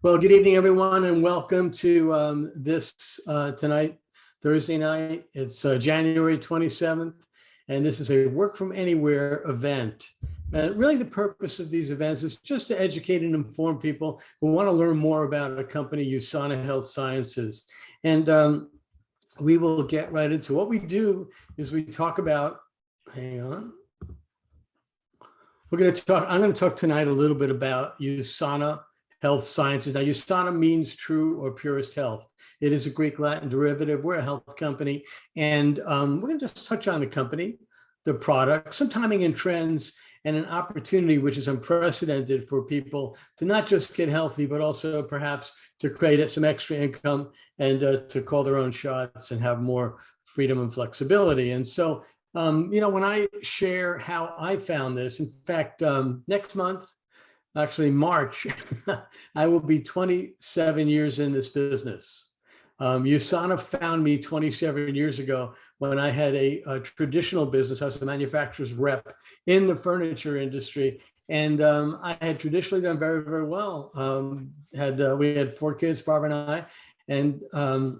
Well, good evening, everyone, and welcome to this tonight, Thursday night. It's January 27th, and this is a work from anywhere event. Really, the purpose of these events is just to educate and inform people who want to learn more about a company, USANA Health Sciences. And we will get right into what we do is we talk about, hang on. I'm going to talk tonight a little bit about USANA Health Sciences. Now, USANA means true or purest health. It is a Greek Latin derivative. We're a health company, and we're going to just touch on the company, the product, some timing and trends, and an opportunity which is unprecedented for people to not just get healthy, but also perhaps to create some extra income and to call their own shots and have more freedom and flexibility. And so, when I share how I found this, in fact, next month, actually March, I will be 27 years in this business. USANA found me 27 years ago when I had a traditional business. I was a manufacturer's rep in the furniture industry. And I had traditionally done very, very well. We had 4 kids, Barbara and I, and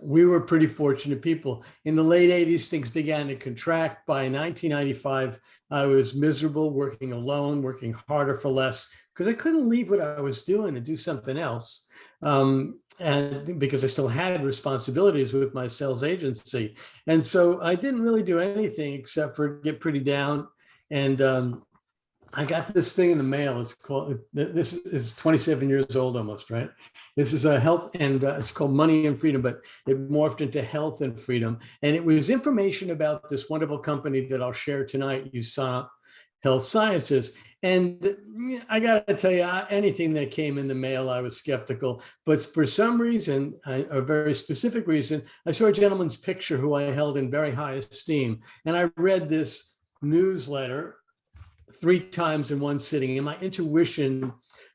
we were pretty fortunate people. In the late 80s, things began to contract. By 1995, I was miserable, working alone, working harder for less, because I couldn't leave what I was doing and do something else. And because I still had responsibilities with my sales agency. And so I didn't really do anything except for get pretty down. And I got this thing in the mail. It's called, this is 27 years old almost, right? This is a health, and it's called Money and Freedom, but it morphed into Health and Freedom. And it was information about this wonderful company that I'll share tonight, USANA Health Sciences. And I got to tell you, anything that came in the mail, I was skeptical. But for some reason, a very specific reason, I saw a gentleman's picture who I held in very high esteem. And I read this newsletter 3 times in one sitting, and my intuition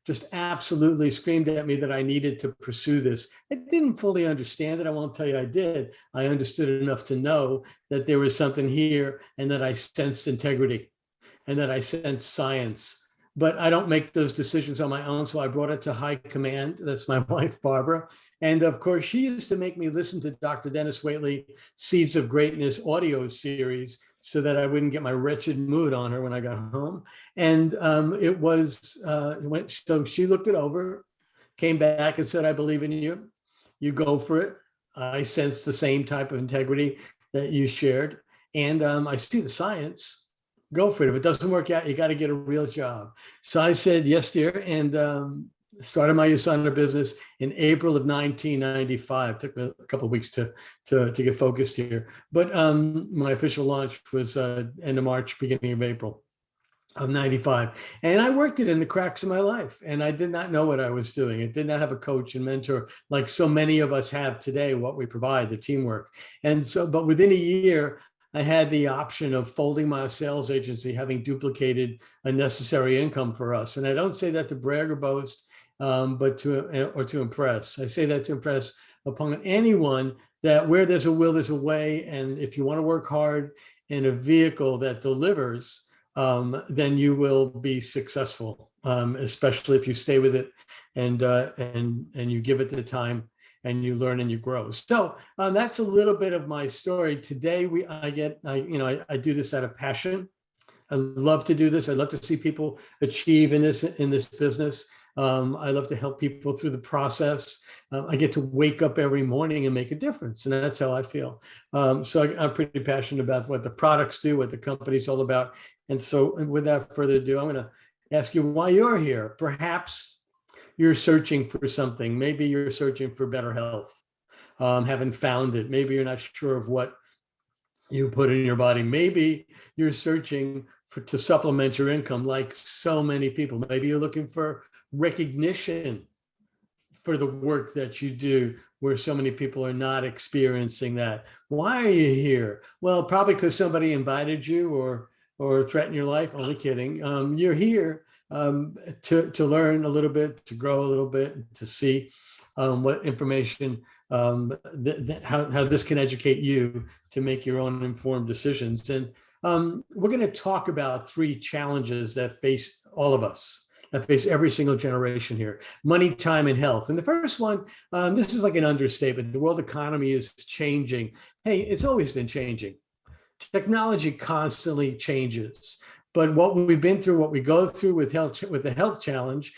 just absolutely screamed at me that I needed to pursue this. I didn't fully understand it. I won't tell you I did. I understood enough to know that there was something here, and that I sensed integrity, and that I sensed science. But I don't make those decisions on my own, so I brought it to high command. That's my wife, Barbara. And of course, she used to make me listen to Dr. Dennis Waitley Seeds of Greatness audio series so that I wouldn't get my wretched mood on her when I got home. And so she looked it over, came back and said, I believe in you. You go for it. I sense the same type of integrity that you shared. And I see the science. Go for it. If it doesn't work out, you got to get a real job. So I said, yes, dear. And started my USANA business in April of 1995. Took me a couple of weeks to get focused here. But my official launch was end of March, beginning of April of 95. And I worked it in the cracks of my life. And I did not know what I was doing. I did not have a coach and mentor like so many of us have today, what we provide, the teamwork. And so, but within a year, I had the option of folding my sales agency, having duplicated a necessary income for us. And I don't say that to brag or boast, but to impress. I say that to impress upon anyone that where there's a will, there's a way. And if you want to work hard in a vehicle that delivers, then you will be successful, especially if you stay with it and you give it the time, and you learn and you grow. So that's a little bit of my story. Today, I do this out of passion. I love to do this. I love to see people achieve in this business. I love to help people through the process. I get to wake up every morning and make a difference, and that's how I feel. So I'm pretty passionate about what the products do, what the company's all about. And so without further ado, I'm going to ask you why you're here. Perhaps you're searching for something. Maybe you're searching for better health, haven't found it. Maybe you're not sure of what you put in your body. Maybe you're searching to supplement your income like so many people. Maybe you're looking for recognition for the work that you do, where so many people are not experiencing that. Why are you here? Well, probably because somebody invited you or threatened your life. Only kidding. You're here to learn a little bit, to grow a little bit, to see what information, how this can educate you to make your own informed decisions. And we're going to talk about 3 challenges that face all of us. that face every single generation here: money, time, and health. And the first one, this is like an understatement. The world economy is changing. Hey, it's always been changing. Technology constantly changes, but what we've been through, what we go through with the health challenge,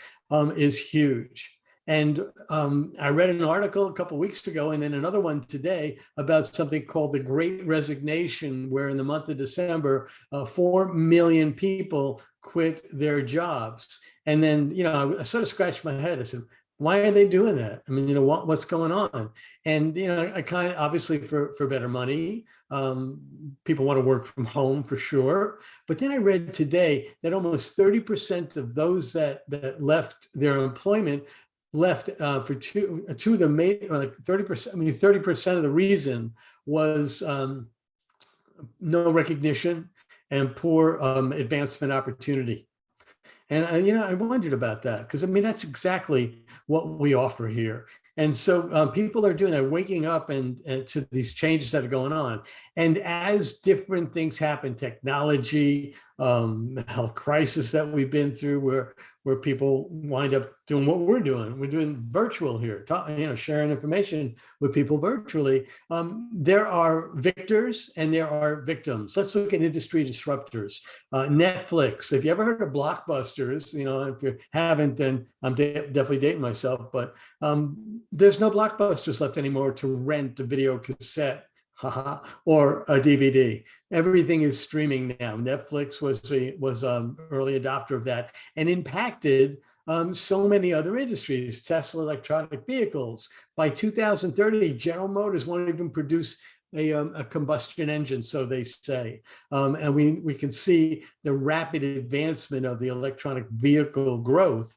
is huge. And I read an article a couple of weeks ago, and then another one today, about something called the Great Resignation, where in the month of December, 4 million people quit their jobs. And then, I sort of scratched my head. I said, why are they doing that? I mean, what's going on? And, I kind of, obviously for better money, people want to work from home for sure. But then I read today that almost 30% of those that left their employment left for two of the main, like 30%. I mean, 30% of the reason was no recognition and poor advancement opportunity. And I wondered about that, because I mean, that's exactly what we offer here. And so people are doing that, waking up and to these changes that are going on. And as different things happen, technology, health crisis that we've been through, where people wind up doing what we're doing. We're doing virtual here, sharing information with people virtually. There are victors and there are victims. Let's look at industry disruptors. Netflix. If you ever heard of Blockbusters, if you haven't, then I'm definitely dating myself. But there's no Blockbusters left anymore to rent a video cassette or a DVD. Everything is streaming now. Netflix was early adopter of that and impacted so many other industries. Tesla electronic vehicles. By 2030, General Motors won't even produce a combustion engine, so they say. And we can see the rapid advancement of the electronic vehicle growth,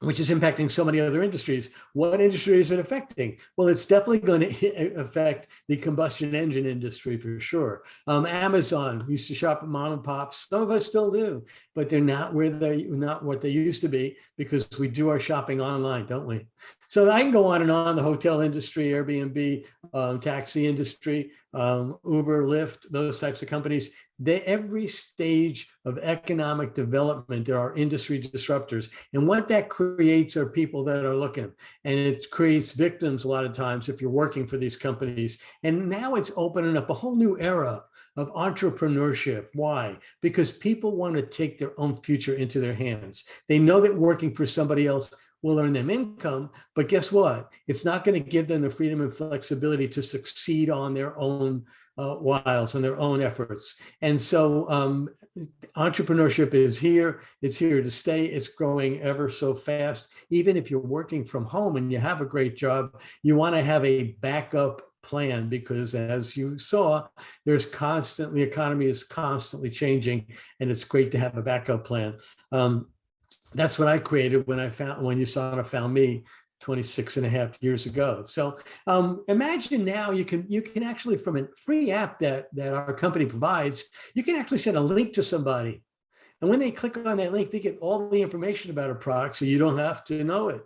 which is impacting so many other industries. What industry is it affecting? Well, it's definitely going to affect the combustion engine industry for sure. Amazon, we used to shop at mom and pops. Some of us still do, but they're not what they used to be, because we do our shopping online, don't we? So I can go on and on. The hotel industry, Airbnb, taxi industry, Uber, Lyft, those types of companies. Every stage of economic development, there are industry disruptors. And what that creates are people that are looking. And it creates victims a lot of times if you're working for these companies. And now it's opening up a whole new era of entrepreneurship. Why? Because people want to take their own future into their hands. They know that working for somebody else will earn them income, but guess what? It's not going to give them the freedom and flexibility to succeed on their own wiles, on their own efforts. And so entrepreneurship is here. It's here to stay. It's growing ever so fast. Even if you're working from home and you have a great job, you want to have a backup plan, because as you saw, the economy is constantly changing, and it's great to have a backup plan. That's what I created when USANA found me 26 and a half years ago. So imagine now you can actually, from a free app that our company provides, you can actually send a link to somebody. And when they click on that link, they get all the information about a product, so you don't have to know it.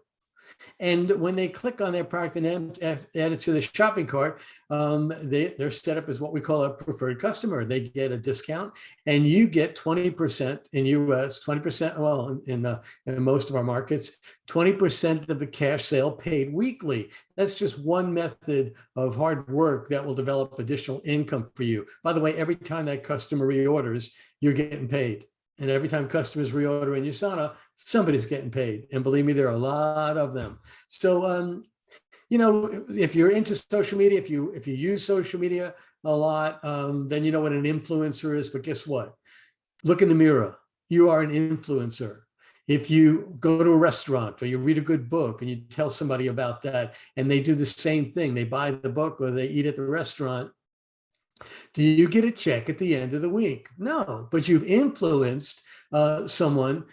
And when they click on their product and add it to the shopping cart, they're set up as what we call a preferred customer. They get a discount, and you get 20% in US, 20%, well, in most of our markets, 20% of the cash sale paid weekly. That's just one method of hard work that will develop additional income for you. By the way, every time that customer reorders, you're getting paid. And every time customers reorder in USANA, somebody's getting paid. And believe me, there are a lot of them. So, if you're into social media, if you use social media a lot, then you know what an influencer is. But guess what? Look in the mirror. You are an influencer. If you go to a restaurant or you read a good book and you tell somebody about that, and they do the same thing, they buy the book or they eat at the restaurant, do you get a check at the end of the week? No, but you've influenced someone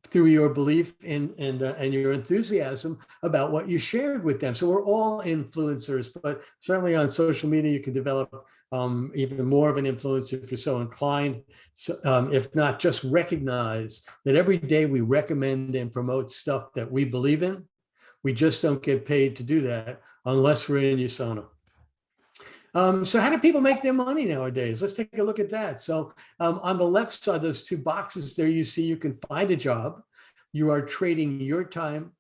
through your belief and your enthusiasm about what you shared with them. So we're all influencers, but certainly on social media, you can develop even more of an influence if you're so inclined. So, if not, just recognize that every day we recommend and promote stuff that we believe in. We just don't get paid to do that unless we're in USANA. So how do people make their money nowadays? Let's take a look at that. So on the left side, those two boxes there, you see you can find a job. you are trading your time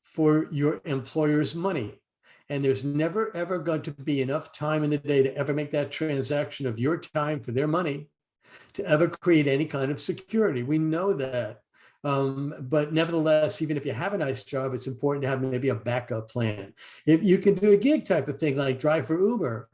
for your employer's money. And there's never, ever going to be enough time in the day to ever make that transaction of your time for their money to ever create any kind of security. We know that. But nevertheless, even if you have a nice job, it's important to have maybe a backup plan. If you can do a gig type of thing like drive for Uber,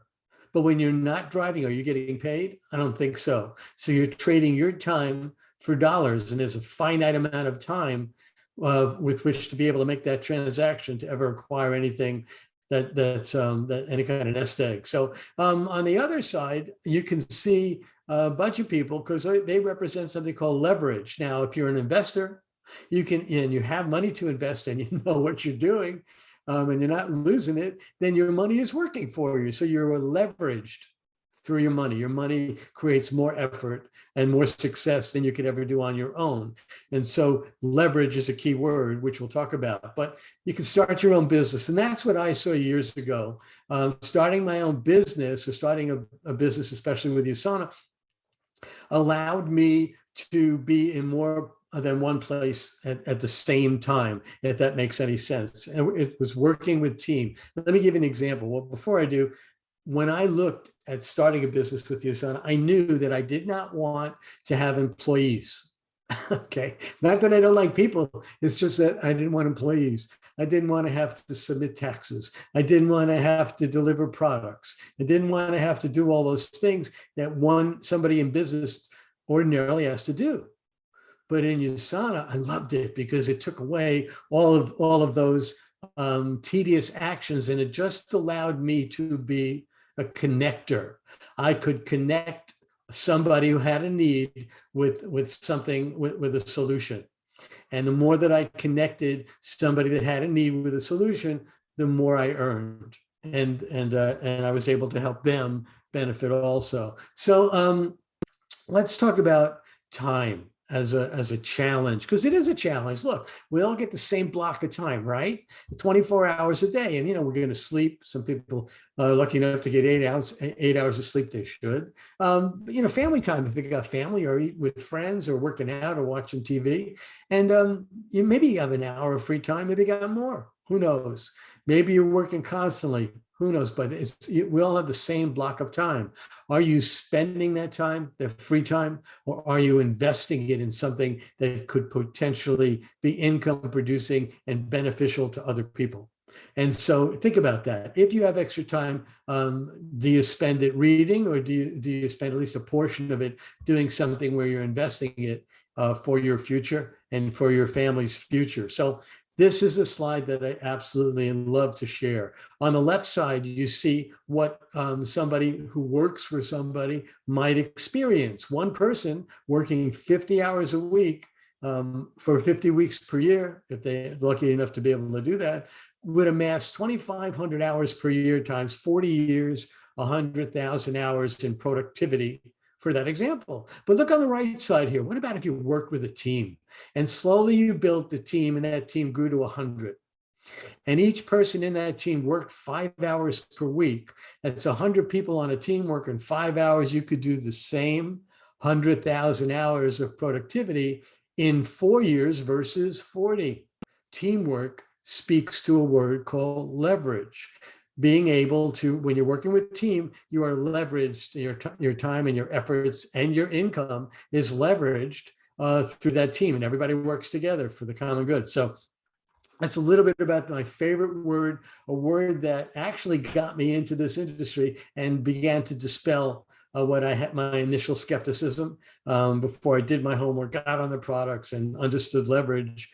but when you're not driving, are you getting paid? I don't think so. So you're trading your time for dollars, and there's a finite amount of time with which to be able to make that transaction to ever acquire anything that any kind of nest egg. So on the other side, you can see a bunch of people because they represent something called leverage. Now, if you're an investor, you can, and you have money to invest and you know what you're doing, and you're not losing it, then your money is working for you. So you're leveraged through your money. Your money creates more effort and more success than you could ever do on your own. And so leverage is a key word, which we'll talk about. But you can start your own business. And that's what I saw years ago. Starting my own business, or starting a business, especially with USANA, allowed me to be in more than one place at the same time, if that makes any sense. And it was working with team. Let me give you an example. Well, before I do, when I looked at starting a business with USANA, I knew that I did not want to have employees. Okay, not that I don't like people. It's just that I didn't want employees. I didn't want to have to submit taxes. I didn't want to have to deliver products. I didn't want to have to do all those things that somebody in business ordinarily has to do. But in USANA, I loved it because it took away all of those tedious actions, and it just allowed me to be a connector. I could connect somebody who had a need with something, with a solution. And the more that I connected somebody that had a need with a solution, the more I earned. And I was able to help them benefit also. So let's talk about time as a challenge, because it is a challenge. Look, we all get the same block of time, right? 24 hours a day. And, we're going to sleep. Some people are lucky enough to get 8 hours of sleep. They should. Family time, if you got family, or eat with friends, or working out, or watching TV. And maybe you have an hour of free time. Maybe you got more. Who knows? Maybe you're working constantly. Who knows? But we all have the same block of time. Are you spending that time, that free time, or are you investing it in something that could potentially be income producing and beneficial to other people? And so think about that. If you have extra time, do you spend it reading, or do you spend at least a portion of it doing something where you're investing it for your future and for your family's future? So this is a slide that I absolutely love to share. On the left side, you see what somebody who works for somebody might experience. One person working 50 hours a week for 50 weeks per year, if they're lucky enough to be able to do that, would amass 2,500 hours per year times 40 years, 100,000 hours in productivity for that example. But look on the right side here. What about if you worked with a team and slowly you built the team, and that team grew to 100? And each person in that team worked 5 hours per week. That's 100 people on a team working 5 hours. You could do the same 100,000 hours of productivity in 4 years versus 40. Teamwork speaks to a word called leverage. Being able to, when you're working with a team, you are leveraged, your time and your efforts and your income is leveraged through that team, and everybody works together for the common good. So that's a little bit about my favorite word, a word that actually got me into this industry and began to dispel what I had, my initial skepticism before I did my homework, got on the products and understood leverage.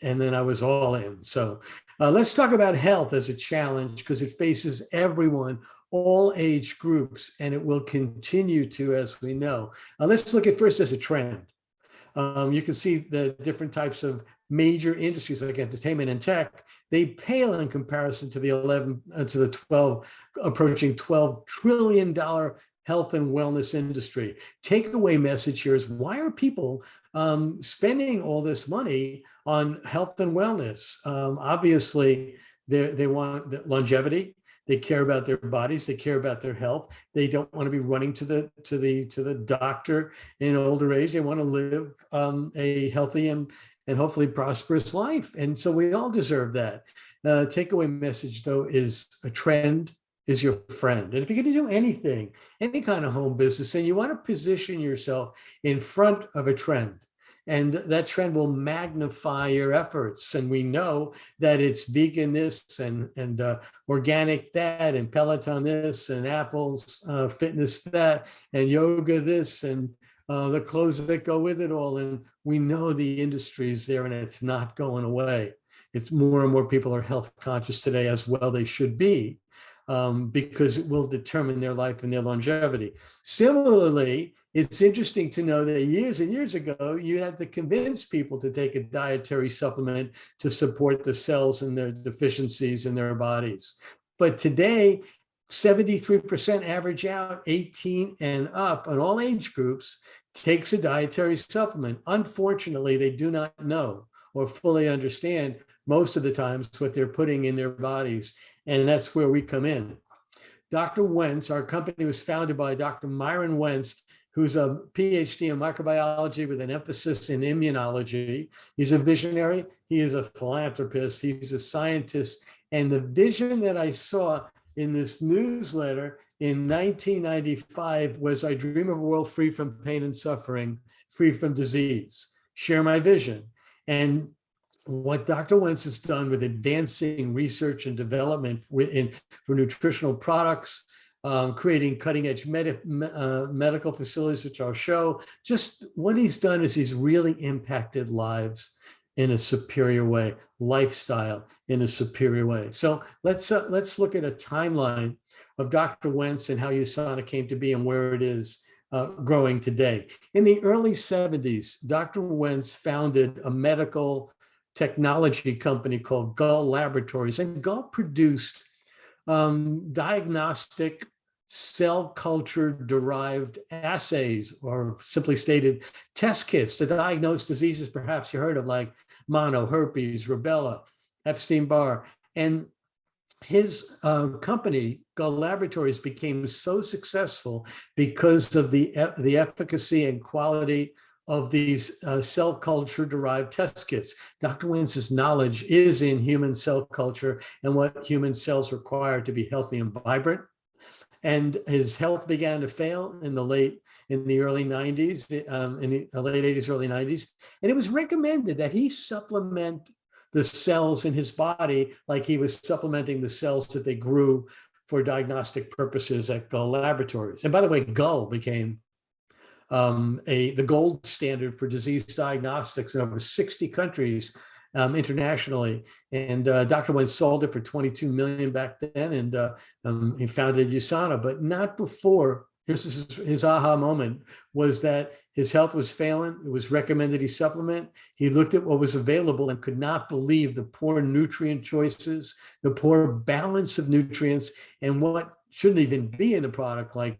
And then I was all in. So let's talk about health as a challenge, because it faces everyone, all age groups, and it will continue to, as we know. Let's look at first as a trend. You can see the different types of major industries like entertainment and tech. They pale in comparison to the 12, approaching $12 trillion health and wellness industry. Takeaway message here is, why are people spending all this money on health and wellness? Obviously, they want the longevity. They care about their bodies. They care about their health. They don't want to be running to the doctor in older age. They want to live a healthy and and hopefully prosperous life. And so we all deserve that. Takeaway message, though, is a trend is your friend. And if you're going to do anything, any kind of home business, and you want to position yourself in front of a trend, and that trend will magnify your efforts. And we know that it's vegan this and organic that, and Peloton this, and Apple's fitness that, and yoga this, and the clothes that go with it all. And we know the industry is there and it's not going away. It's more and more people are health conscious today, as well they should be, because it will determine their life and their longevity. Similarly, it's interesting to know that years and years ago, you had to convince people to take a dietary supplement to support the cells and their deficiencies in their bodies. But today, 73% average out, 18 and up on all age groups, takes a dietary supplement. Unfortunately, they do not know or fully understand most of the times what they're putting in their bodies. And that's where we come in. Dr. Wentz, our company was founded by Dr. Myron Wentz, who's a PhD in microbiology with an emphasis in immunology. He's a visionary. He is a philanthropist. He's a scientist. And the vision that I saw in this newsletter in 1995 was, I dream of a world free from pain and suffering, free from disease. Share my vision. And what Dr. Wentz has done with advancing research and development for nutritional products, creating cutting-edge medical facilities, which I'll show. Just what he's done is he's really impacted lives in a superior way, lifestyle in a superior way. So let's look at a timeline of Dr. Wentz and how USANA came to be and where it is growing today. In the early 70s, Dr. Wentz founded a medical technology company called Gull Laboratories, and Gull produced diagnostic cell culture derived assays, or simply stated, test kits to diagnose diseases perhaps you heard of, like mono, herpes, rubella, Epstein-Barr. And his company, Gull Laboratories, became so successful because of the efficacy and quality of these cell culture derived test kits. Dr. Wentz's knowledge is in human cell culture and what human cells require to be healthy and vibrant. And his health began to fail in the early 90s, in the late 80s, early 90s. And it was recommended that he supplement the cells in his body like he was supplementing the cells that they grew for diagnostic purposes at Gull Laboratories. And by the way, Gull became the gold standard for disease diagnostics in over 60 countries internationally. And Dr. Wentz sold it for $22 million back then, and he founded USANA, but not before. Here's his aha moment, was that his health was failing. It was recommended he supplement. He looked at what was available and could not believe the poor nutrient choices, the poor balance of nutrients, and what shouldn't even be in the product, like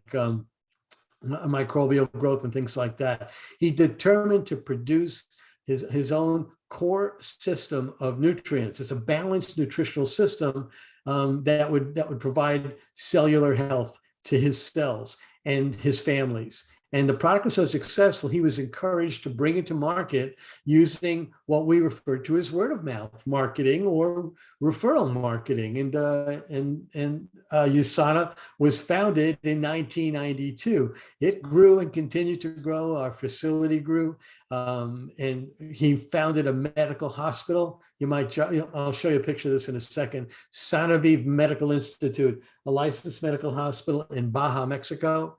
microbial growth and things like that. He determined to produce his own core system of nutrients. It's a balanced nutritional system that would provide cellular health to his cells and his families. And the product was so successful, he was encouraged to bring it to market using what we refer to as word of mouth marketing or referral marketing. And USANA was founded in 1992. It grew and continued to grow. Our facility grew, and he founded a medical hospital. I'll show you a picture of this in a second. Sanaviv Medical Institute, a licensed medical hospital in Baja, Mexico.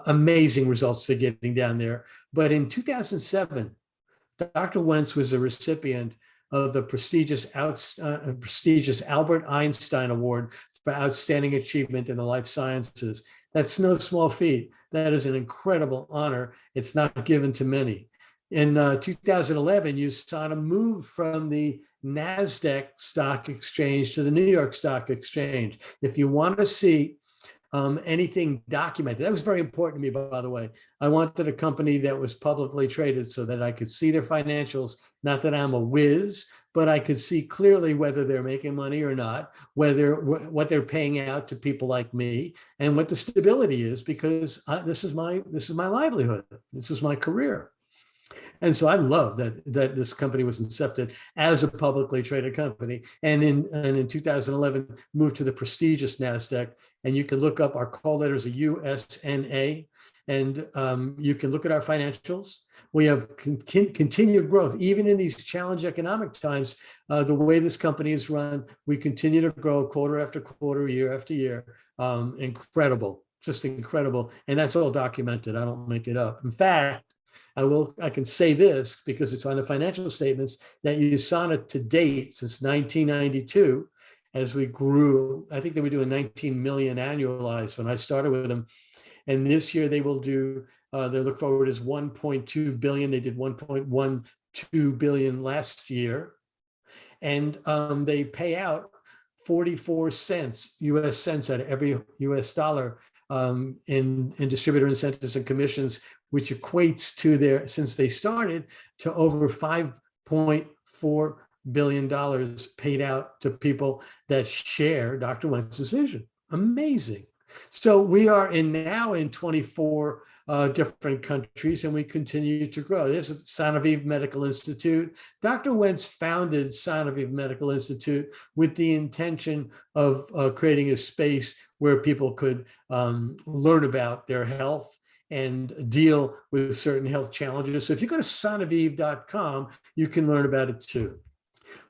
Amazing results they're getting down there. But in 2007, Dr. Wentz was a recipient of the prestigious Albert Einstein Award for Outstanding Achievement in the Life Sciences. That's no small feat. That is an incredible honor. It's not given to many. In 2011, USANA moved from the NASDAQ stock exchange to the New York Stock Exchange. If you want to see anything documented, that was very important to me, by the way. I wanted a company that was publicly traded so that I could see their financials, not that I'm a whiz, but I could see clearly whether they're making money or not, what they're paying out to people like me, and what the stability is, because this is my livelihood. This is my career. And so I love that this company was incepted as a publicly traded company, and in 2011 moved to the prestigious Nasdaq. And you can look up our call letters, a USNA, and you can look at our financials. We have continued growth even in these challenging economic times. The way this company is run, we continue to grow quarter after quarter, year after year. Incredible, just incredible, and that's all documented. I don't make it up. In fact, I can say this because it's on the financial statements that USANA to date since 1992, as we grew, I think they were doing 19 million annualized when I started with them. And this year they will do, their look forward is 1.2 billion. They did 1.12 billion last year. And they pay out 44 cents, US cents out of every US dollar in distributor incentives and commissions, which equates to their, since they started, to over $5.4 billion paid out to people that share Dr. Wentz's vision. Amazing. So we are now in 24 different countries, and we continue to grow. This is Sanoviv Medical Institute. Dr. Wentz founded Sanoviv Medical Institute with the intention of creating a space where people could learn about their health and deal with certain health challenges. So if you go to sanoviv.com, you can learn about it too.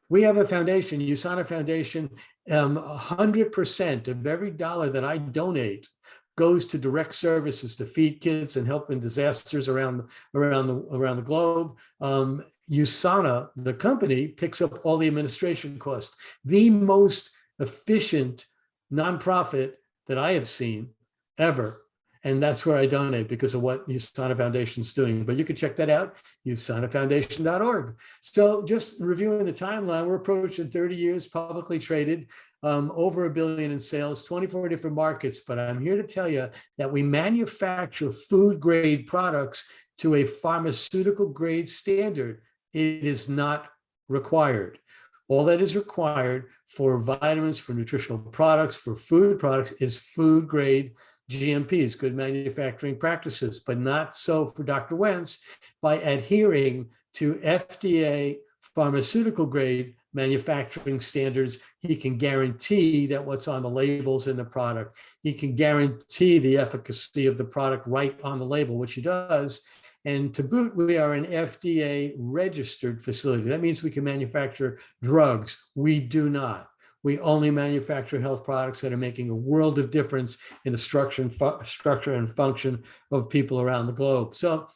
We have a foundation, USANA Foundation. 100% of every dollar that I donate goes to direct services to feed kids and help in disasters around the globe. USANA, the company, picks up all the administration costs. The most efficient nonprofit that I have seen ever. And that's where I donate because of what USANA Foundation is doing. But you can check that out, usanafoundation.org. So just reviewing the timeline, we're approaching 30 years publicly traded, over $1 billion in sales, 24 different markets. But I'm here to tell you that we manufacture food grade products to a pharmaceutical grade standard. It is not required. All that is required for vitamins, for nutritional products, for food products is food grade GMPs, good manufacturing practices, but not so for Dr. Wentz. By adhering to FDA pharmaceutical grade manufacturing standards, he can guarantee that what's on the labels in the product, he can guarantee the efficacy of the product right on the label, which he does. And to boot, we are an FDA registered facility. That means we can manufacture drugs. We do not. We only manufacture health products that are making a world of difference in the structure and function of people around the globe. So,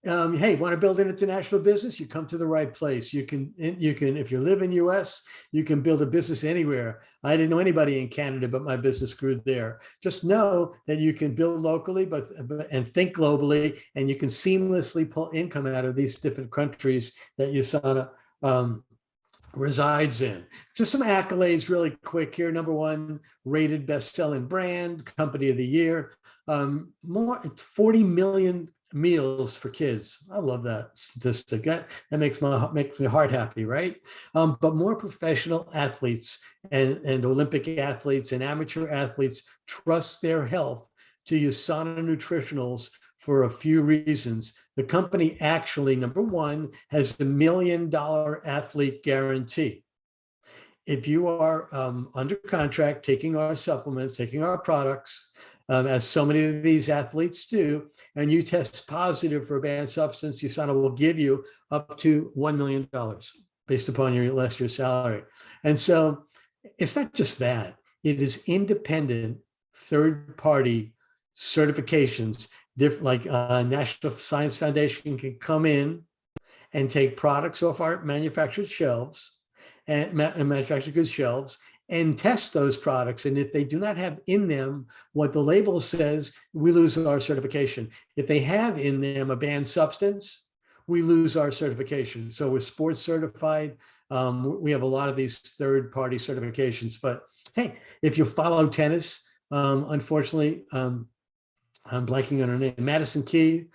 hey, want to build an international business? You come to the right place. You can, if you live in US, you can build a business anywhere. I didn't know anybody in Canada, but my business grew there. Just know that you can build locally, and think globally, and you can seamlessly pull income out of these different countries that USANA resides in. Just some accolades really quick here. Number one, rated best-selling brand, company of the year, more 40 million meals for kids. I love that statistic. That makes my heart happy, right? But more professional athletes and Olympic athletes and amateur athletes trust their health to USANA Nutritionals for a few reasons. The company actually, number one, has $1 million athlete guarantee. If you are under contract, taking our supplements, taking our products, as so many of these athletes do, and you test positive for a banned substance, USANA will give you up to $1 million based upon your last year's salary. And so it's not just that, it is independent third-party certifications, like National Science Foundation can come in and take products off our manufactured shelves and manufactured goods shelves and test those products. And if they do not have in them what the label says, we lose our certification. If they have in them a banned substance, we lose our certification. So we're sports certified. We have a lot of these third-party certifications. But hey, if you follow tennis, unfortunately, I'm blanking on her name. Madison Key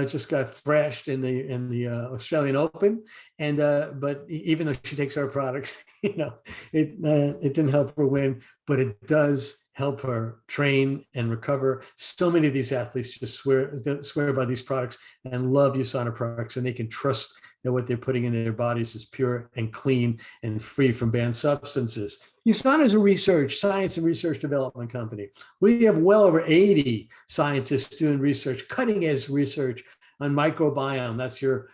just got thrashed in the Australian Open, and but even though she takes our products, it didn't help her win, but it does help her train and recover. So many of these athletes just swear by these products and love USANA products, and they can trust that what they're putting in their bodies is pure and clean and free from banned substances. USANA is a science and research development company. We have well over 80 scientists doing research, cutting edge research on microbiome. That's the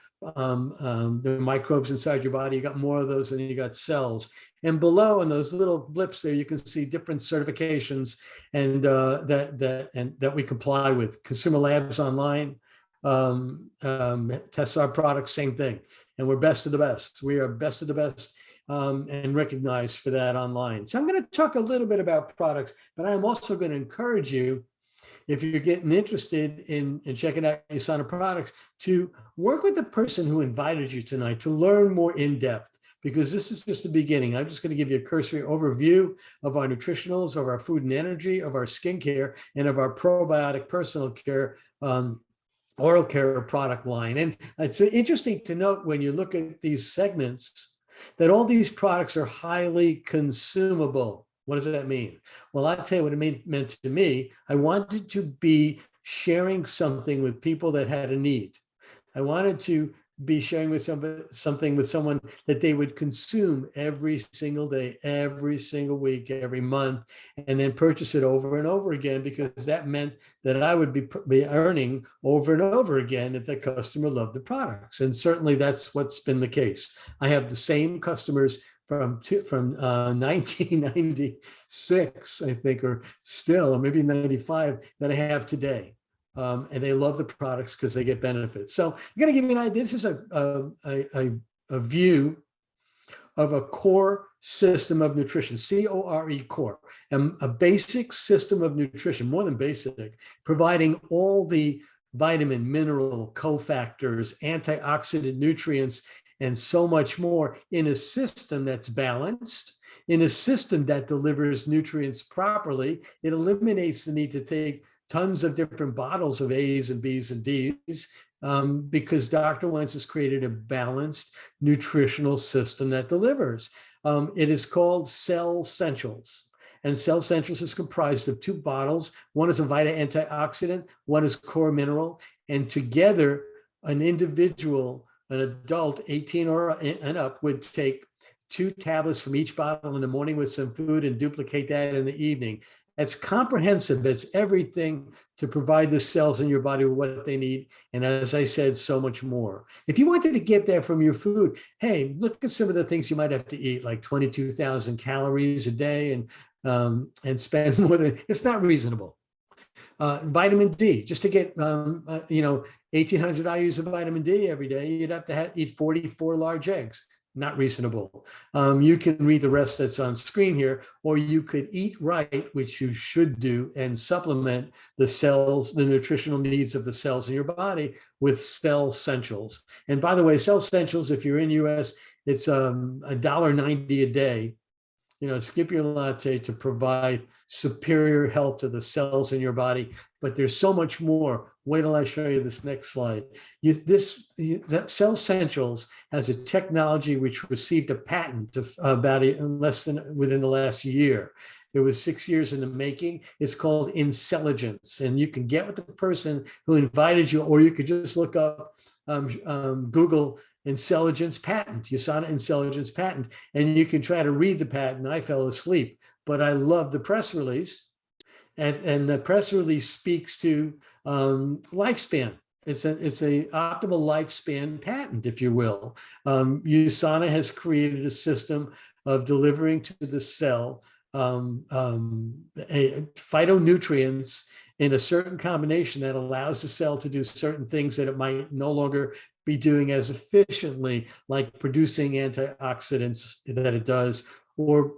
microbes inside your body. You got more of those than you got cells. And below in those little blips there, you can see different certifications and that we comply with. Consumer Labs Online tests our products, same thing. And we're best of the best. We are best of the best and recognized for that online. So I'm going to talk a little bit about products, but I'm also going to encourage you, if you're getting interested in checking out USANA products, to work with the person who invited you tonight to learn more in depth, because this is just the beginning. I'm just going to give you a cursory overview of our nutritionals, of our food and energy, of our skincare, and of our probiotic personal care oral care product line. And it's interesting to note when you look at these segments that all these products are highly consumable. What does that mean? Well, I'll tell you what it meant to me. I wanted to be sharing something with people that had a need. I wanted to be sharing with something with someone that they would consume every single day, every single week, every month, and then purchase it over and over again, because that meant that I would be earning over and over again if the customer loved the products. And certainly that's what's been the case. I have the same customers from 1996, I think, or still, or maybe 95, that I have today. And they love the products because they get benefits. So I'm going to give you an idea. This is a view of a core system of nutrition, C-O-R-E, core, a basic system of nutrition, more than basic, providing all the vitamin, mineral, cofactors, antioxidant nutrients, and so much more in a system that's balanced, in a system that delivers nutrients properly. It eliminates the need to take tons of different bottles of A's and B's and D's because Dr. Wentz has created a balanced nutritional system that delivers. It is called Cell Essentials. And Cell Essentials is comprised of 2 bottles. One is a Vita antioxidant, one is core mineral. And together, an individual, an adult 18 or and up, would take 2 tablets from each bottle in the morning with some food and duplicate that in the evening. It's comprehensive. It's everything to provide the cells in your body with what they need. And as I said, so much more. If you wanted to get that from your food, hey, look at some of the things you might have to eat, like 22,000 calories a day and spend more than, it's not reasonable. Vitamin D, just to get 1,800 IUs of vitamin D every day, you'd have to eat 44 large eggs. Not reasonable. You can read the rest that's on screen here, or you could eat right, which you should do, and supplement the cells, the nutritional needs of the cells in your body with Cell Essentials. And by the way, Cell Essentials, if you're in US, it's $1.90 a day. Skip your latte to provide superior health to the cells in your body. But there's so much more. Wait till I show you this next slide. Cell Essentials has a technology which received a patent within the last year. It was 6 years in the making. It's called Intelligence, and you can get with the person who invited you, or you could just look up Google Intelligence patent, USANA Intelligence patent, and you can try to read the patent. I fell asleep, but I love the press release. And the press release speaks to lifespan. It's a optimal lifespan patent, if you will. USANA has created a system of delivering to the cell phytonutrients in a certain combination that allows the cell to do certain things that it might no longer be doing as efficiently, like producing antioxidants that it does, or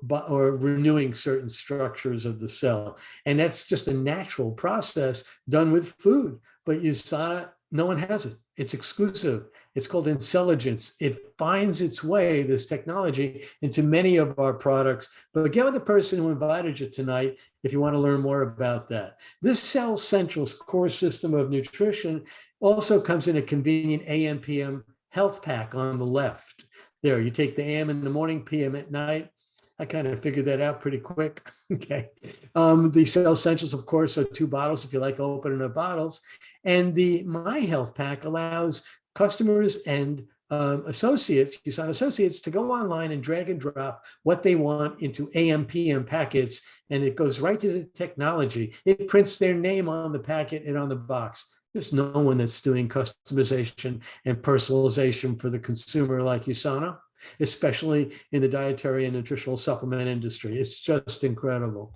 renewing certain structures of the cell. And that's just a natural process done with food. But USANA, no one has it. It's exclusive. It's called Intelligence. It finds its way, this technology, into many of our products. But get with the person who invited you tonight if you want to learn more about that. This Cell Essentials core system of nutrition also comes in a convenient AM, PM health pack on the left. There, you take the AM in the morning, PM at night. I kind of figured that out pretty quick. Okay. The Cell Essentials, of course, are 2 bottles if you like opening up bottles. And the My Health Pack allows customers and associates, USANA associates, to go online and drag and drop what they want into AM/PM packets, and it goes right to the technology. It prints their name on the packet and on the box. There's no one that's doing customization and personalization for the consumer like USANA, especially in the dietary and nutritional supplement industry. It's just incredible.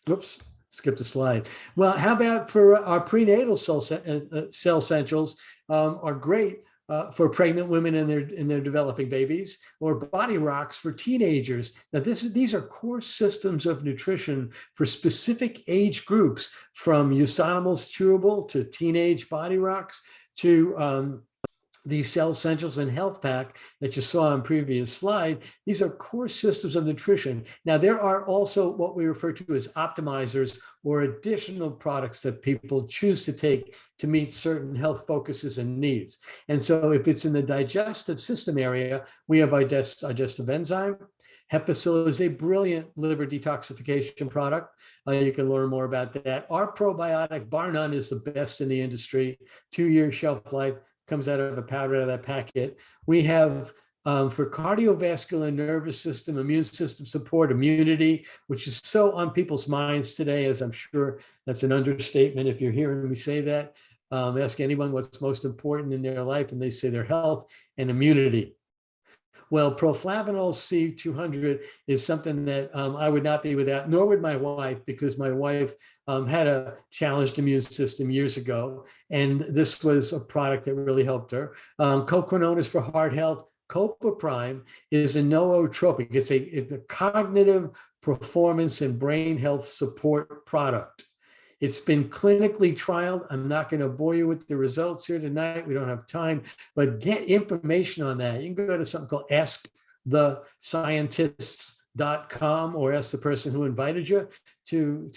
Whoops, skipped a slide. Well, how about for our prenatal cell essentials are great for pregnant women and their developing babies, or Body Rocks for teenagers. Now, these are core systems of nutrition for specific age groups, from Usanimals chewable to teenage Body Rocks to these Cell Essentials and Health Pack that you saw on previous slide. These are core systems of nutrition. Now, there are also what we refer to as optimizers, or additional products that people choose to take to meet certain health focuses and needs. And so if it's in the digestive system area, we have digestive enzyme. Hepacil is a brilliant liver detoxification product. You can learn more about that. Our probiotic, bar none, is the best in the industry. 2-year shelf life, comes out of a powder out of that packet. We have for cardiovascular, nervous system, immune system support, immunity, which is so on people's minds today, as I'm sure that's an understatement if you're hearing me say that. Ask anyone what's most important in their life, and they say their health and immunity. Well, Proflavanol C200 is something that I would not be without, nor would my wife, because my wife had a challenged immune system years ago, and this was a product that really helped her. Coquinone is for heart health. Copaprime is a nootropic. It's a cognitive performance and brain health support product. It's been clinically trialed. I'm not going to bore you with the results here tonight. We don't have time, but get information on that. You can go to something called AskTheScientists.com, or ask the person who invited you to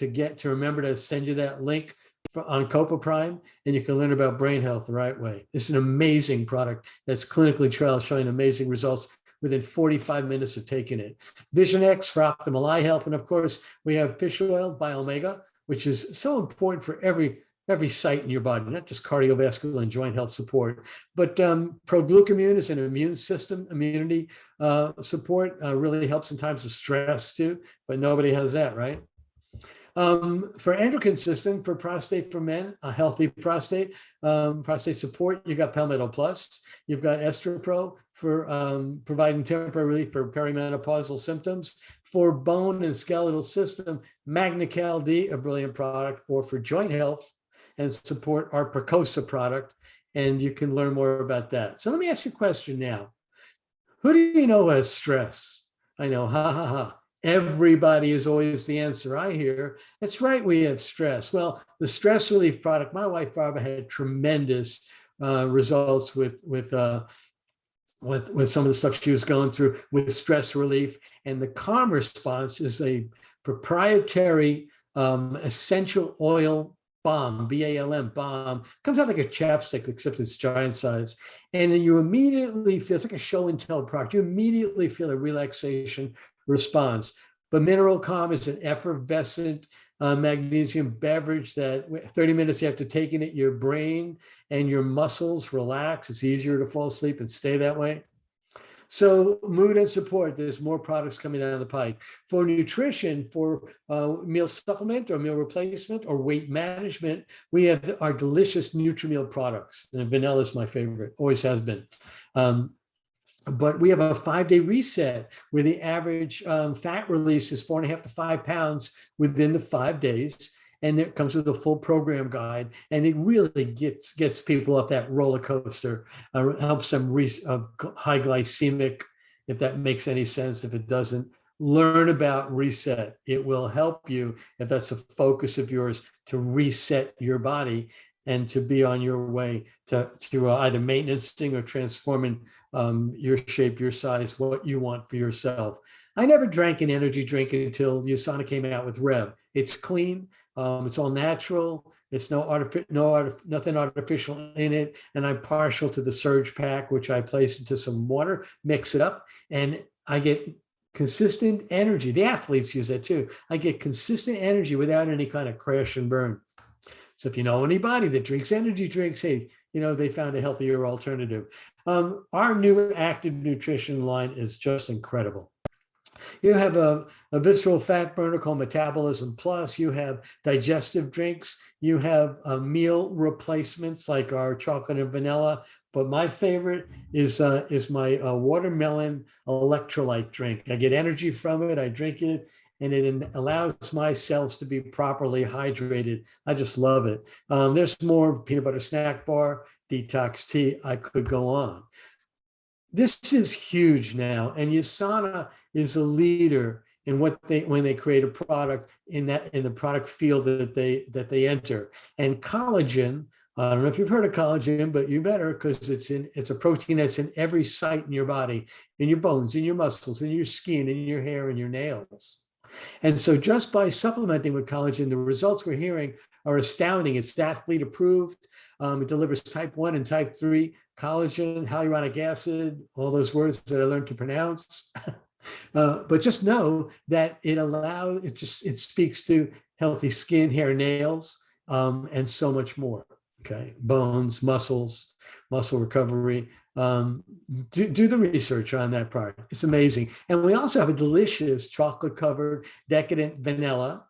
remember to send you that link on Copaprime, and you can learn about brain health the right way. It's an amazing product that's clinically trialed, showing amazing results within 45 minutes of taking it. Vision X for optimal eye health. And of course, we have fish oil by Omega, which is so important for every site in your body, not just cardiovascular and joint health support, but Proglucamine is an immune system, immunity support, really helps in times of stress too, but nobody has that, right? For endocrine system, for prostate for men, a healthy prostate, prostate support, you got Palmetto Plus, you've got Estropro for providing temporary relief for perimenopausal symptoms. For bone and skeletal system, Magnecal D, a brilliant product, or for joint health and support, our Precosa product, and you can learn more about that. So let me ask you a question now. Who do you know has stress? I know, ha, ha, ha. Everybody is always the answer I hear. That's right, we have stress. Well, the stress relief product, my wife Barbara had tremendous results with some of the stuff she was going through with stress relief. And the Calm Response is a proprietary essential oil balm, BALM, balm. Comes out like a chapstick, except it's giant size. And then you immediately feel, it's like a show and tell product. You immediately feel a relaxation response. But Mineral Calm is an effervescent magnesium beverage that 30 minutes after taking it, your brain and your muscles relax. It's easier to fall asleep and stay that way. So mood and support, there's more products coming down the pike. For nutrition, for meal supplement or meal replacement or weight management, we have our delicious NutriMeal products. And vanilla is my favorite, always has been. But we have a 5-day reset where the average fat release is 4.5 to 5 pounds within the 5 days. And it comes with a full program guide. And it really gets people off that roller coaster, helps them high glycemic, if that makes any sense. If it doesn't, learn about reset. It will help you, if that's a focus of yours, to reset your body and to be on your way to either maintenancing or transforming your shape, your size, what you want for yourself. I never drank an energy drink until USANA came out with Rev. It's clean, it's all natural, it's nothing artificial in it, and I'm partial to the Surge Pack, which I place into some water, mix it up, and I get consistent energy. The athletes use that too. I get consistent energy without any kind of crash and burn. So if you know anybody that drinks energy drinks, hey, they found a healthier alternative. Our new active nutrition line is just incredible. You have a visceral fat burner called Metabolism Plus. You have digestive drinks. You have meal replacements like our chocolate and vanilla. But my favorite is my watermelon electrolyte drink. I get energy from it. I drink it, and it allows my cells to be properly hydrated. I just love it. There's more peanut butter snack bar, detox tea. I could go on. This is huge now, and USANA is a leader in when they create a product in the product field that they enter. And collagen, I don't know if you've heard of collagen, but you better, because it's a protein that's in every site in your body, in your bones, in your muscles, in your skin, in your hair, and your nails. And so just by supplementing with collagen, the results we're hearing are astounding. It's athlete approved. It delivers type 1 and type 3 collagen, hyaluronic acid, all those words that I learned to pronounce. But just know that it speaks to healthy skin, hair, nails, and so much more. Okay, bones, muscles, muscle recovery. Do the research on that part. It's amazing. And we also have a delicious chocolate covered decadent vanilla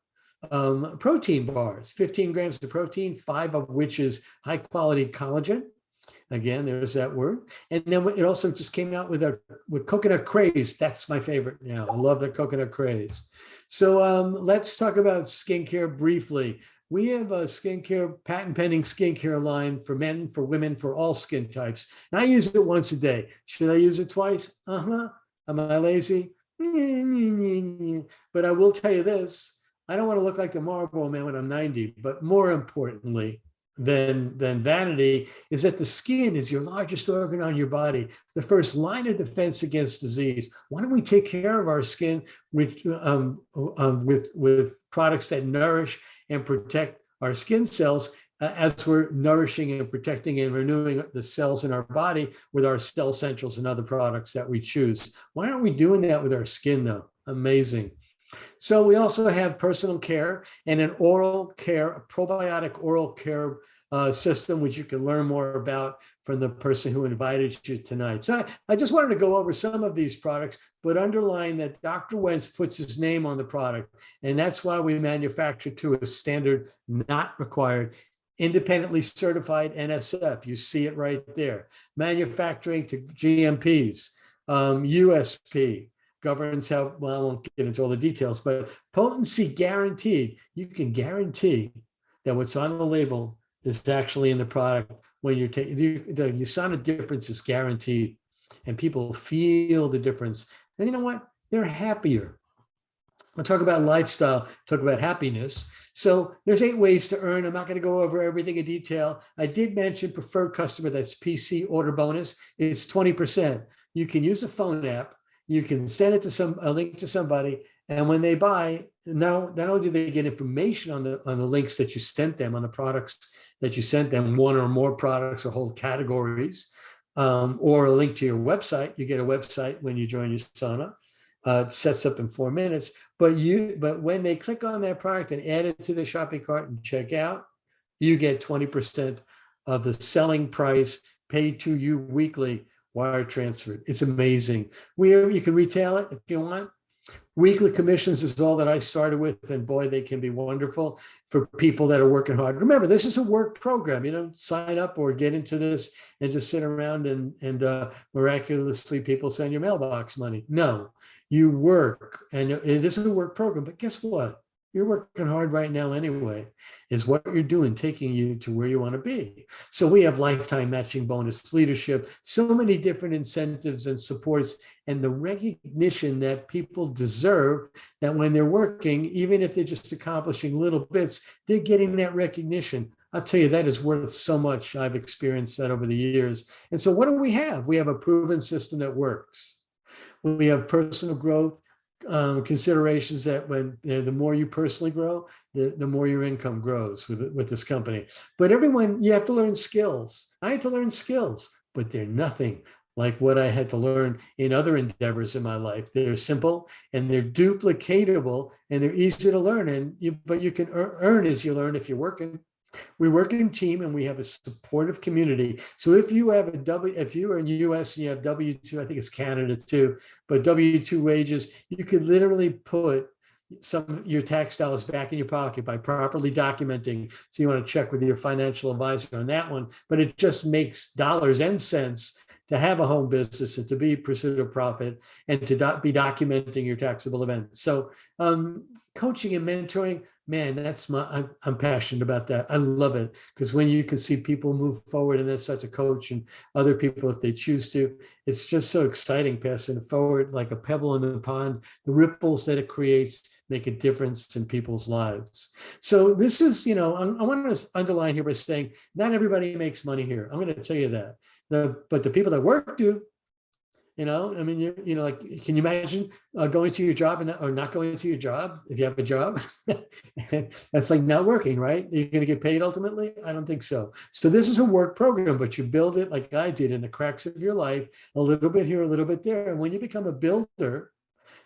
protein bars, 15 grams of protein, 5 of which is high quality collagen. Again, there's that word. And then it also just came out with coconut craze. That's my favorite now. I love the coconut craze. So let's talk about skincare briefly. We have a patent pending skincare line for men, for women, for all skin types. And I use it once a day. Should I use it twice? Am I lazy? But I will tell you this. I don't want to look like the Marlboro Man when I'm 90, but more importantly than vanity is that the skin is your largest organ on your body, the first line of defense against disease. Why don't we take care of our skin with products that nourish and protect our skin cells as we're nourishing and protecting and renewing the cells in our body with our Cell Essentials and other products that we choose? Why aren't we doing that with our skin though? Amazing. So we also have personal care and an oral care, a probiotic oral care system, which you can learn more about from the person who invited you tonight. So I just wanted to go over some of these products, but underline that Dr. Wentz puts his name on the product. And that's why we manufacture to a standard not required, independently certified NSF. You see it right there. Manufacturing to GMPs, USP. Governs how, well, I won't get into all the details, but potency guaranteed. You can guarantee that what's on the label is actually in the product when you're taking the USANA difference is guaranteed, and people feel the difference. And you know what? They're happier. I'll talk about lifestyle, talk about happiness. So there's 8 ways to earn. I'm not going to go over everything in detail. I did mention preferred customer, that's PC order bonus, is 20%. You can use a phone app. You can send it to a link to somebody, and when they buy, not only do they get information on the links that you sent them, on the products that you sent them, one or more products or whole categories, or a link to your website. You get a website when you join USANA. It sets up in 4 minutes, but when they click on that product and add it to their shopping cart and check out, you get 20% of the selling price paid to you weekly, wire transferred. It's amazing. You can retail it if you want. Weekly commissions is all that I started with, and boy, they can be wonderful for people that are working hard. Remember, this is a work program. You don't sign up or get into this and just sit around and miraculously people send your mailbox money. No, you work, and it is a work program. But guess what? You're working hard right now anyway. Is what you're doing taking you to where you want to be? So we have lifetime matching bonus, leadership, so many different incentives and supports, and the recognition that people deserve, that when they're working, even if they're just accomplishing little bits, they're getting that recognition. I'll tell you, that is worth so much. I've experienced that over the years. And so what do we have? We have a proven system that works. We have personal growth, considerations that when the more you personally grow, the more your income grows with this company. But everyone, you have to learn skills. I had to learn skills, but they're nothing like what I had to learn in other endeavors in my life. They're simple and they're duplicatable and they're easy to learn. But you can earn as you learn if you're working. We work in team and we have a supportive community. So if you have if you are in the US and you have W-2, I think it's Canada too, but W-2 wages, you could literally put some of your tax dollars back in your pocket by properly documenting. So you want to check with your financial advisor on that one, but it just makes dollars and cents to have a home business and to be pursuit of profit and to be documenting your taxable events. So coaching and mentoring, man, I'm passionate about that. I love it because when you can see people move forward and as such a coach and other people, if they choose to, it's just so exciting passing it forward like a pebble in the pond. The ripples that it creates make a difference in people's lives. So this is, I want to underline here by saying not everybody makes money here. I'm going to tell you that. But the people that work do. I mean, like, can you imagine going to your job or not going to your job if you have a job? That's like not working, right? You're going to get paid ultimately? I don't think so. So this is a work program, but you build it like I did in the cracks of your life, a little bit here, a little bit there. And when you become a builder,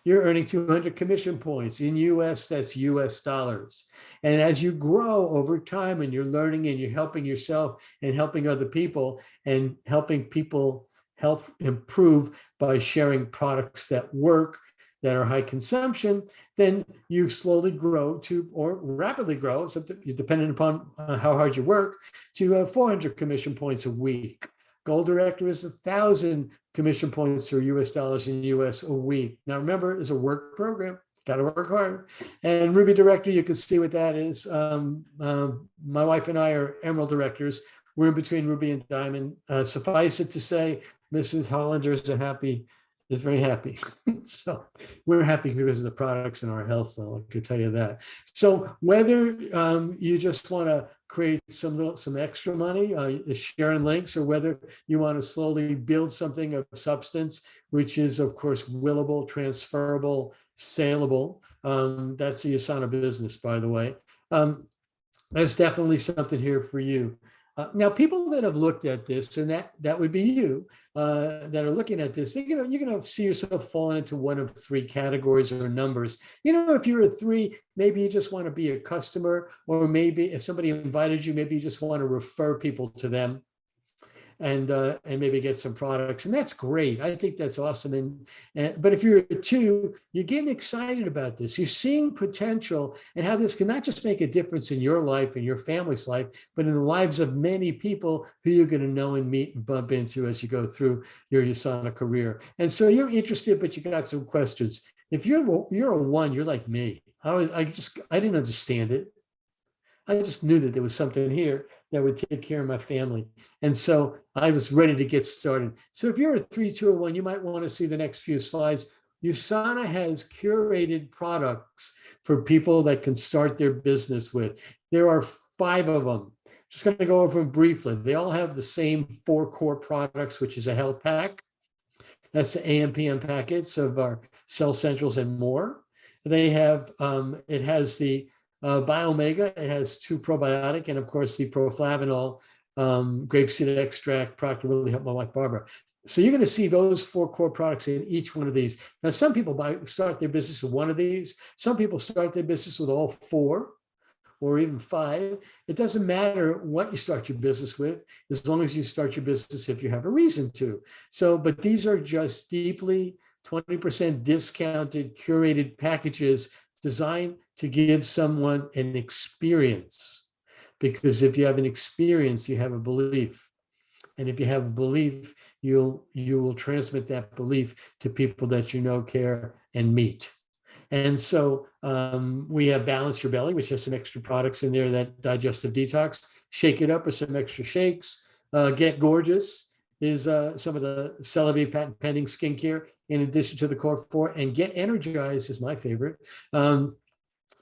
you're earning 200 commission points in US, that's US dollars. And as you grow over time and you're learning and you're helping yourself and helping other people and helping people health improve by sharing products that work, that are high consumption, then you slowly grow to, or rapidly grow, so depending upon how hard you work, to 400 commission points a week. Gold Director is 1,000 commission points or US dollars in US a week. Now remember, it's a work program. Got to work hard. And Ruby Director, you can see what that is. My wife and I are Emerald Directors. We're in between Ruby and Diamond. Suffice it to say, Mrs. Hollander is very happy. So we're happy because of the products and our health, so I can tell you that. So whether you just want to create some extra money, sharing links, or whether you want to slowly build something of substance, which is of course willable, transferable, saleable. That's the Usana business, by the way. There's definitely something here for you. Now, people that have looked at this, and that would be you, that are looking at this, you're going to see yourself falling into one of three categories or numbers. If you're a 3, maybe you just want to be a customer, or maybe if somebody invited you, maybe you just want to refer people to them and maybe get some products, and that's great. I think that's awesome. But if you're a 2, you're getting excited about this. You're seeing potential and how this can not just make a difference in your life and your family's life, but in the lives of many people who you're going to know and meet and bump into as you go through your Usana career. And so you're interested, but you got some questions. If you're a 1, you're like me. I didn't understand it. I just knew that there was something here that would take care of my family. And so I was ready to get started. So if you're a 3, 2, or 1, you might want to see the next few slides. Usana has curated products for people that can start their business with. There are 5 of them. Just going to go over them briefly. They all have the same 4 core products, which is a health pack. That's the AM/PM packets of our Cell Centrals and more. They have, it has the Biomega, it has 2 probiotic, and of course the Proflavanol grapeseed extract product to really help my wife Barbara. So you're going to see those 4 core products in each one of these. Now, some people start their business with one of these. Some people start their business with all 4 or even 5. It doesn't matter what you start your business with, as long as you start your business if you have a reason to. So, but these are just deeply 20% discounted, curated packages designed to give someone an experience. Because if you have an experience, you have a belief. And if you have a belief, you will transmit that belief to people that you know, care, and meet. And so we have Balance Your Belly, which has some extra products in there, that digestive detox. Shake It Up with some extra shakes. Get Gorgeous is some of the Celavi patent pending skincare in addition to the core 4. And Get Energized is my favorite.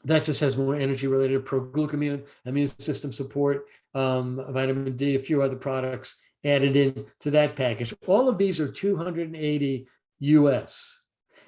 That just has more energy related pro-glucamine, immune system support, vitamin D, a few other products added in to that package. All of these are $280 US,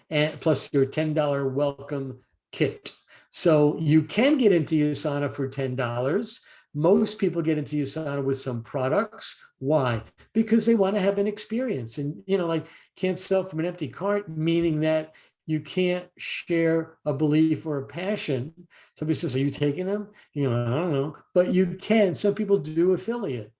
and plus your $10 welcome kit. So you can get into Usana for $10, Most people get into USANA with some products. Why? Because they want to have an experience. And, like, can't sell from an empty cart, meaning that you can't share a belief or a passion. Somebody says, are you taking them? I don't know. But you can. Some people do affiliate.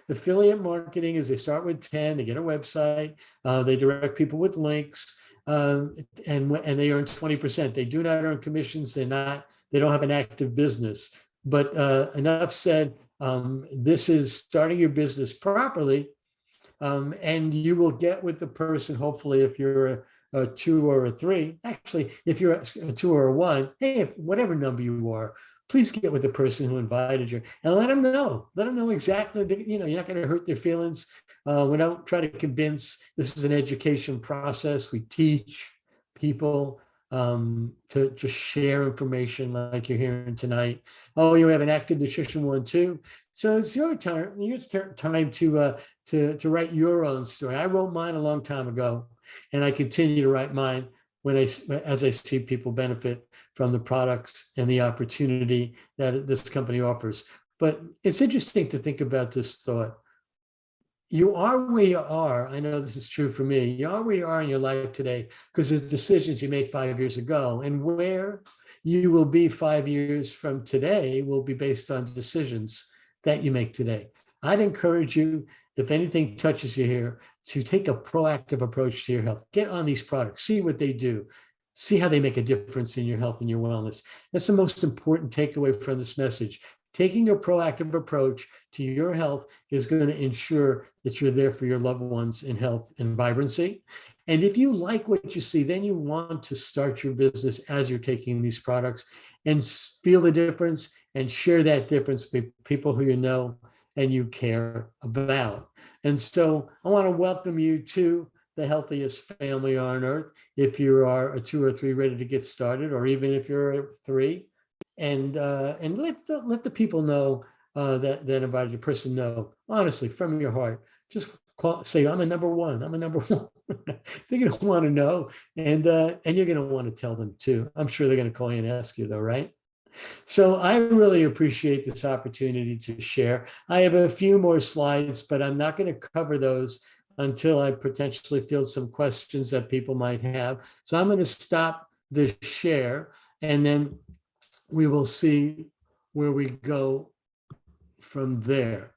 Affiliate marketing is they start with 10, they get a website, they direct people with links, and they earn 20%. They do not earn commissions. They don't have an active business. But enough said, this is starting your business properly, and you will get with the person, hopefully, if you're a 2 or a 3. Actually, if you're a 2 or a 1, hey, if whatever number you are, please get with the person who invited you and let them know exactly. You're not going to hurt their feelings. We don't try to convince. This is an education process. We teach people to just share information like you're hearing tonight. Oh, you have an active nutrition one too. So it's your time. It's time to write your own story. I wrote mine a long time ago, and I continue to write mine as I see people benefit from the products and the opportunity that this company offers. But it's interesting to think about this thought. You are where you are. I know this is true for me. You are where you are in your life today because of decisions you made 5 years ago. And where you will be 5 years from today will be based on decisions that you make today. I'd encourage you, if anything touches you here, to take a proactive approach to your health. Get on these products, see what they do, see how they make a difference in your health and your wellness. That's the most important takeaway from this message. Taking a proactive approach to your health is going to ensure that you're there for your loved ones in health and vibrancy. And if you like what you see, then you want to start your business as you're taking these products and feel the difference and share that difference with people who you know and you care about. And so I want to welcome you to the healthiest family on earth. If you are a 2 or 3 ready to get started, or even if you're a 3, and let the people know that invited your person know, honestly, from your heart. Just say, I'm a number 1. I'm a number 1. They're going to want to know, and you're going to want to tell them too. I'm sure they're going to call you and ask you, though, right? So I really appreciate this opportunity to share. I have a few more slides, but I'm not going to cover those until I potentially field some questions that people might have. So I'm going to stop the share, and then we will see where we go from there.